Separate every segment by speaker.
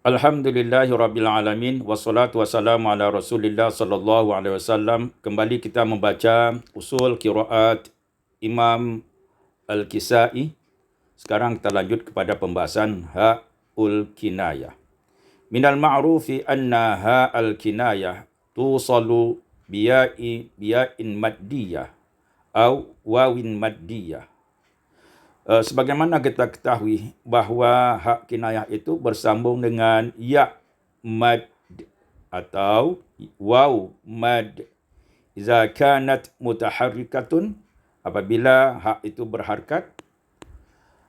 Speaker 1: Alhamdulillahirabbil alamin wassalatu wassalamu ala Rasulillah sallallahu alaihi wasallam. Kembali kita membaca usul qiraat Imam Al-Kisai. Sekarang kita lanjut kepada pembahasan ha'ul kinayah. Minal ma'rufi anna ha'al kinayah tusalu biya'in maddiyah au wawin maddiyah. Sebagaimana kita ketahui bahawa hak kinayah itu bersambung dengan ya mad atau waw mad. Iza kanat mutaharrikatun, apabila hak itu berharakat,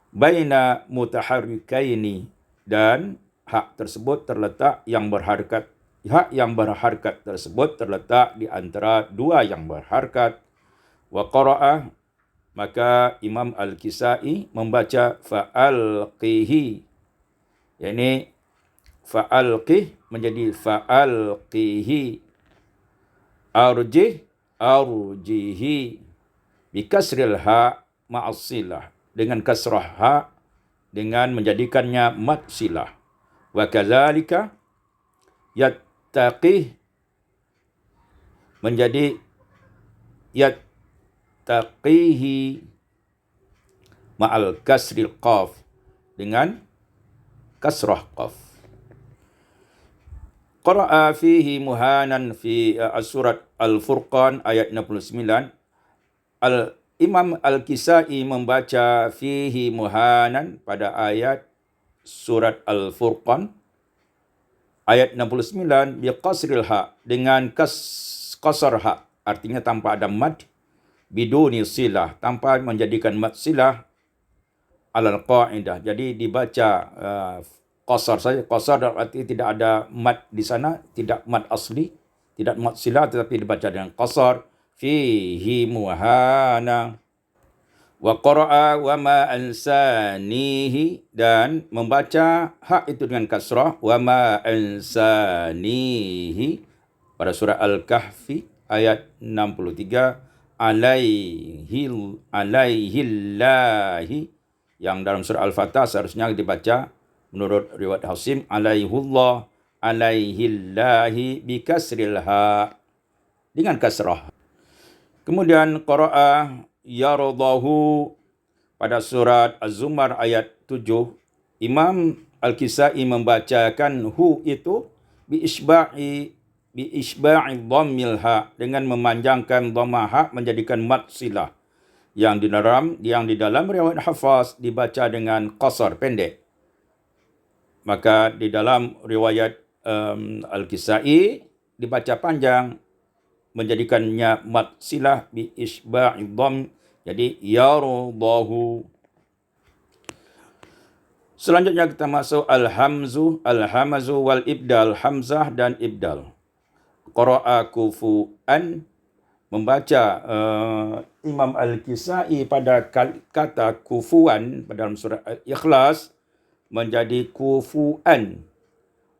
Speaker 1: baina mutaharrikaini, dan hak tersebut terletak yang berharakat. Hak yang berharakat tersebut terletak di antara dua yang berharakat. Wa qara'a, maka Imam Al-Kisai membaca fa'alqihi, yakni fa'alqih menjadi fa'alqihi, arjihi bikasril ha ma'asilah, dengan kasrah ha dengan menjadikannya mad silah. Wa kadzalika yattaqih menjadi taqihi ma'al kasril qaf, dengan kasrah qaf. Qara'a fihi muhanan fi surat Al-Furqan ayat 69. Imam Al-Kisai membaca fihi muhanan pada ayat surat Al-Furqan ayat 69 biqasril ha, dengan qasar ha, artinya tanpa ada mad, biduni silah, tanpa menjadikan mad silah, alal qa'idah. Jadi dibaca qasar saja. Qasar berarti tidak ada mad di sana, tidak mad asli, tidak mad silah, tetapi dibaca dengan qasar. Fihi muhana. Wa qara'a wa ma ansanihi, dan membaca hak itu dengan kasrah, wa ma ansanihi, pada surah Al-Kahfi ayat 63. Alaihillahi, yang dalam surah Al-Fatah seharusnya dibaca menurut riwayat Hasim alaihullah, alaihillahi bikasril ha, dengan kasrah. Kemudian qara'a yaradahu pada surat Az-Zumar ayat 7. Imam Al-Kisai membacakan hu itu biisba'i dhammil ha, dengan memanjangkan dhammah ha, menjadikan mad silah. Yang di dalam riwayat Hafaz dibaca dengan qasar, pendek. Maka di dalam riwayat Al-Kisai dibaca panjang, menjadikannya mad silah bi isba'i dhamm, jadi yaradahu. Selanjutnya kita masuk al-hamazu wal ibdal, hamzah dan ibdal. Qara'a kufu'an, membaca Imam Al-Kisai pada kata kufu'an dalam surah Al-Ikhlas menjadi kufu'an.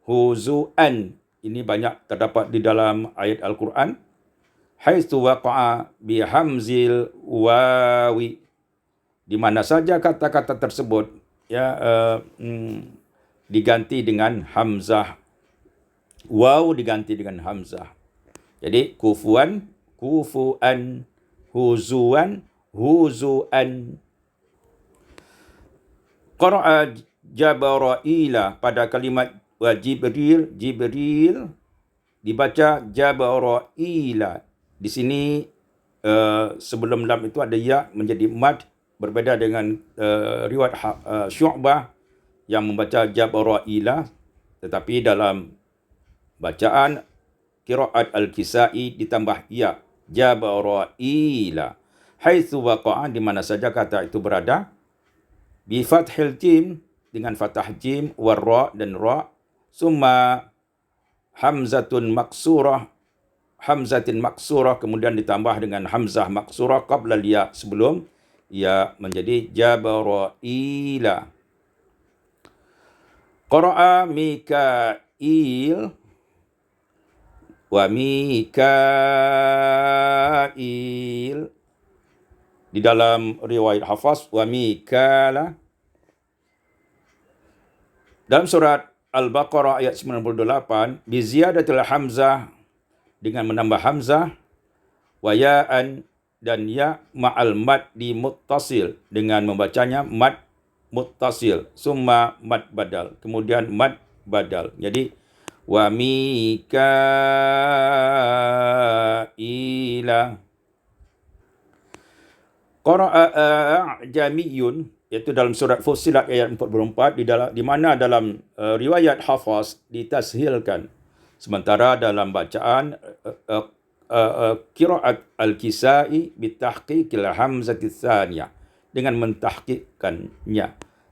Speaker 1: Huzu'an, ini banyak terdapat di dalam ayat Al-Quran. Haitsu waqa'a bihamzil wawi, di mana saja kata-kata tersebut diganti dengan hamzah, waw diganti dengan hamzah. Jadi kufuan, huzuan, huzuan. Qara'a jabara'ila pada kalimat wa Jibril dibaca jabara'ila. Di sini sebelum lam itu ada ya menjadi mad, berbeda dengan riwayat Syu'bah yang membaca jabara'ila, tetapi dalam bacaan qiraat Al-Kisai ditambah ya, jabara'ila. Haitsu waqa'a, di mana saja kata itu berada, bi fathil jim, dengan fathah jim, warra dan ra, summa hamzatin maksurah, kemudian ditambah dengan hamzah maksurah qabla ya, sebelum ya, menjadi jabara'ila. Qara'a Mikail wa Mikail, di dalam riwayat Hafaz wa Mikala. Dalam surat Al-Baqarah ayat 98 bi ziyadatil hamzah dengan menambah hamzah wa ya'an dan ya ma'al mad di muttasil dengan membacanya mad muttasil summa mad badal kemudian mad badal. Jadi wa mikaila qara'a a'jamiyun, iaitu dalam surat Fussilat ayat 44 di mana dalam riwayat Hafaz ditashilkan, sementara dalam bacaan qiraat al-Kisai bitahqiqil hamzati tsaniyah dengan mentahqiqkannya,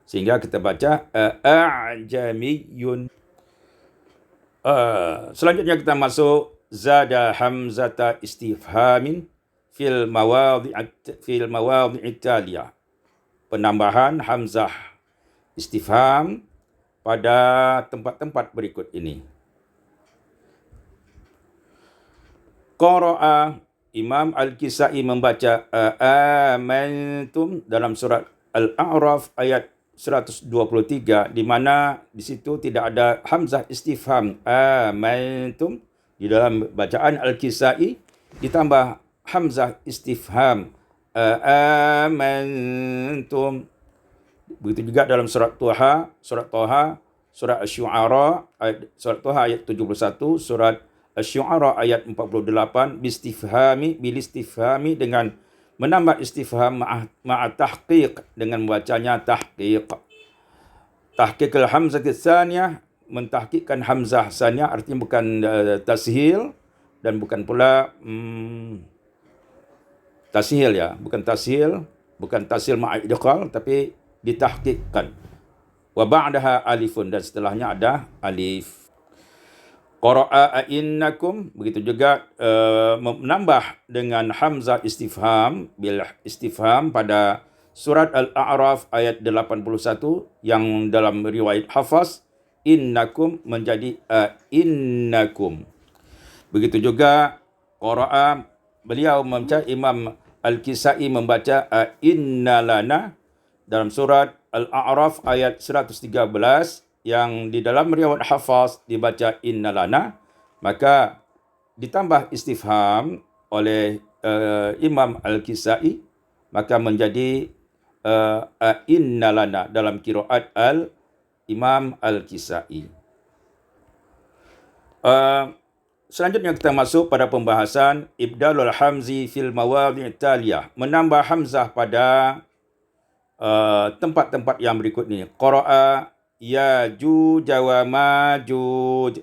Speaker 1: sehingga kita baca a'jamiyun. Selanjutnya kita masuk zada hamzata istifhamin fil mawadhi'i taliyah, penambahan hamzah istifham pada tempat-tempat berikut ini. Qara'a, Imam Al-Kisai membaca amantum dalam surat Al-A'raf ayat 123, di mana di situ tidak ada hamzah istifham amantum. Di dalam bacaan Al-Kisai ditambah hamzah istifham amantum. Begitu juga dalam surat Toha, surat Asy-Syu'ara surat Toha ayat 71, surat Asy-Syu'ara ayat 48 bilistifhami dengan menambah istifham ma'a tahqiq dengan membacanya tahqiq. Tahqiqul hamzati tsaniyah, mentahqiqkan hamzah tsaniyah, artinya bukan tashil dan bukan pula tashil ya, bukan tashil ma'a idgham, tapi ditahqiqkan. Wa ba'daha alifun, dan setelahnya ada alif. Qara'a innakum, begitu juga menambah dengan hamzah istifham bil istifham pada surat Al-A'raf ayat 81 yang dalam riwayat Hafaz innakum menjadi innakum. Begitu juga qara'a, beliau membaca, Imam Al-Kisai membaca innalana dalam surat Al-A'raf ayat 113 yang di dalam riwayat Hafaz dibaca innalana, maka ditambah istifham oleh Imam Al-Kisai, maka menjadi innalana dalam qiraat Imam Al-Kisai. Selanjutnya kita masuk pada pembahasan ibdalul hamzi fil mawadhi' taliyah, menambah hamzah pada tempat-tempat yang berikut ini. Qara'a Yajuj wa Majuj,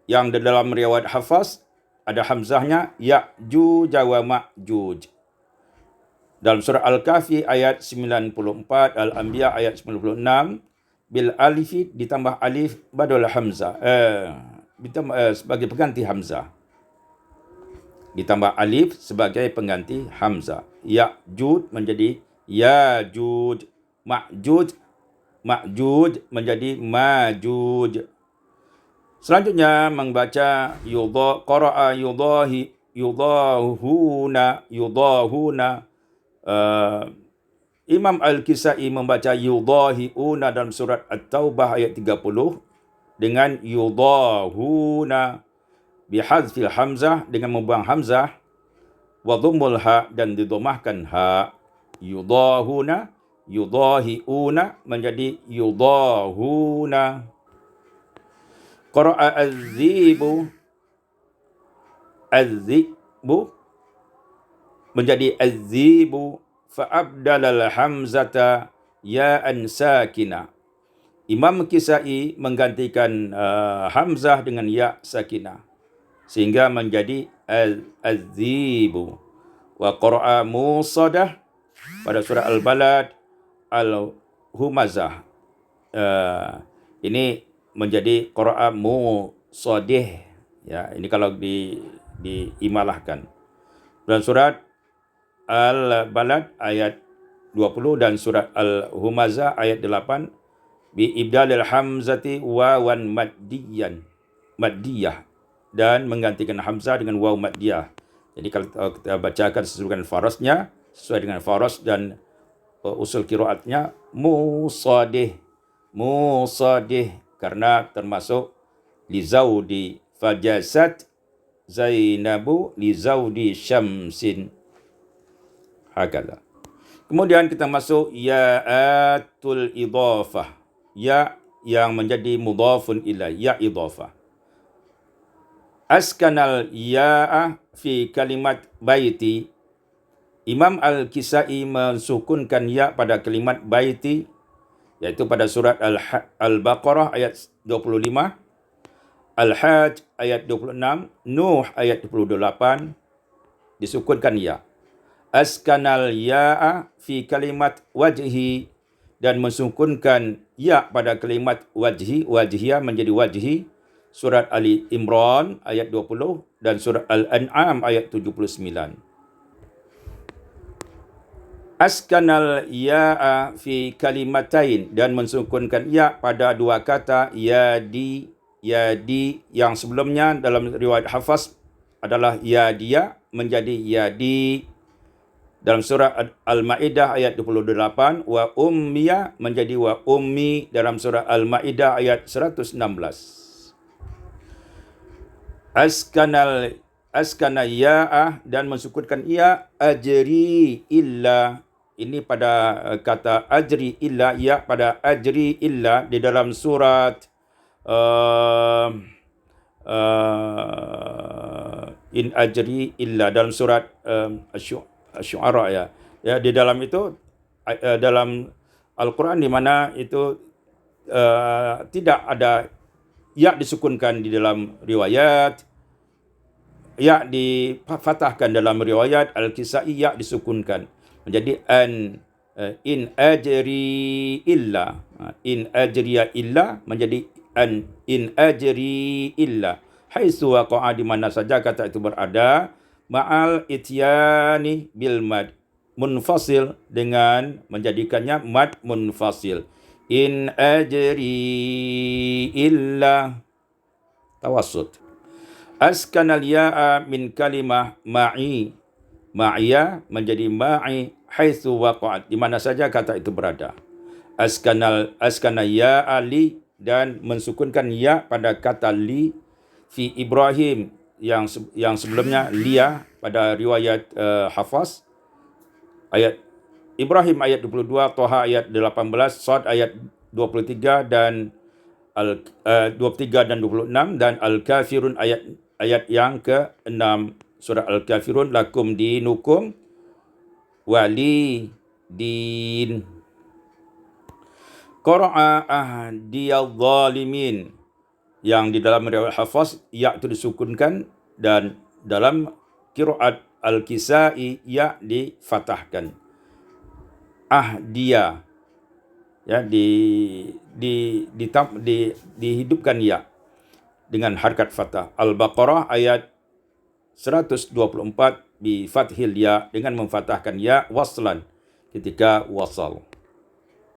Speaker 1: yang di dalam riwayat Hafaz ada hamzahnya Yajuj wa Majuj. Dalam surah Al-Kahfi ayat 94, Al-Anbiya ayat 96, bil alifi ditambah alif badal hamzah, sebagai pengganti hamzah. Ditambah alif sebagai pengganti hamzah. Yajuj menjadi Yajuj, Ma'juj menjadi Majuj. Selanjutnya membaca qara'a yudahuna. Imam Al-Kisai membaca yudahiuna dalam surat At-Taubah ayat 30 dengan yudahuna bihadzfil hamzah, dengan membuang hamzah, wa dhammul ha, dan didhamahkan ha. Yudahuna, yudahiuna menjadi yudahuna. Qara'a az-zibu menjadi az-zibu fa'abdalal hamzata ya'an sakinah. Imam Kisai menggantikan hamzah dengan ya sakinah sehingga menjadi az-zibu. Wa qara'a musadah pada surah Al-Balad Al-Humazah. Ini menjadi qara'a musadih. Ya, ini kalau diimalahkan. Dan surat Al-Balad ayat 20 dan surat Al-Humazah ayat 8 bi ibdalil hamzati wawan maddiyah, dan menggantikan hamzah dengan waw maddiyah. Jadi kalau kita bacakan sesuai dengan farasnya, sesuai dengan faras dan usul qiraatnya musadih. karena termasuk li zaudi, fajasat Zainabu li zaudi Syamsin. Hakala. Kemudian kita masuk ya'atul idhafah. Ya yang menjadi mudhafun ilai, ya idhafah. Askanal ya'a fi kalimat baiti. Imam Al-Kisai mensukunkan ya pada kalimat baiti, iaitu pada surat Al-Baqarah ayat 25, Al-Hajj ayat 26, Nuh ayat 28, disukunkan ya. Askanal ya'a fi kalimat wajhi, dan mensukunkan ya pada kalimat wajhi, wajhiyah menjadi wajhi, surat Ali Imran ayat 20 dan surat Al-An'am ayat 79. Askanal ya'a fi kalimatain, dan mensukunkan ya pada dua kata yadi, yadi yang sebelumnya dalam riwayat Hafaz adalah yadia menjadi yadi. Dalam surah Al-Ma'idah ayat 28, wa ummiya menjadi wa ummi dalam surah Al-Ma'idah ayat 116. Askana ya'ah, dan mensukunkan ya ajri illa. Ini pada kata ajri illa, ya pada ajri illa di dalam surat in ajri illa, dalam surat Asy-Syu'ara ya. Ya, di dalam itu dalam Al-Quran di mana itu tidak ada ya disukunkan di dalam riwayat, ya difatahkan dalam riwayat Al-Kisai, ya disukunkan menjadi in ajri illa. In ajriya illa menjadi in ajri illa. Haitsu waqa'a, di mana saja kata itu berada, ma'al ityani bil mad munfasil, dengan menjadikannya mad munfasil. In ajri illa tawassut. Askanal ya'a min kalimah ma'i, ma'iyah menjadi ma'i, haitsu waqa'at, di mana saja kata itu berada. Askana ya'a li, dan mensukunkan ya pada kata li, fi Ibrahim yang sebelumnya lia pada riwayat Hafaz ayat Ibrahim ayat 22, Toha ayat 18, Sad ayat 23 dan 23 dan 26, dan Al-Kafirun ayat yang ke-6, surah Al-Kafirun, lakum dinukum wali din. Qara'a ahdiyal zalimin, yang di dalam riwayat Hafaz ya itu disukunkan, dan dalam qiraat Al-Kisai ya difatahkan. Ahdiya ya dihidupkan ya dengan harkat fathah. Al-Baqarah ayat 124 bi fathil ya, dengan memfatahkan ya waslan ketika wasal.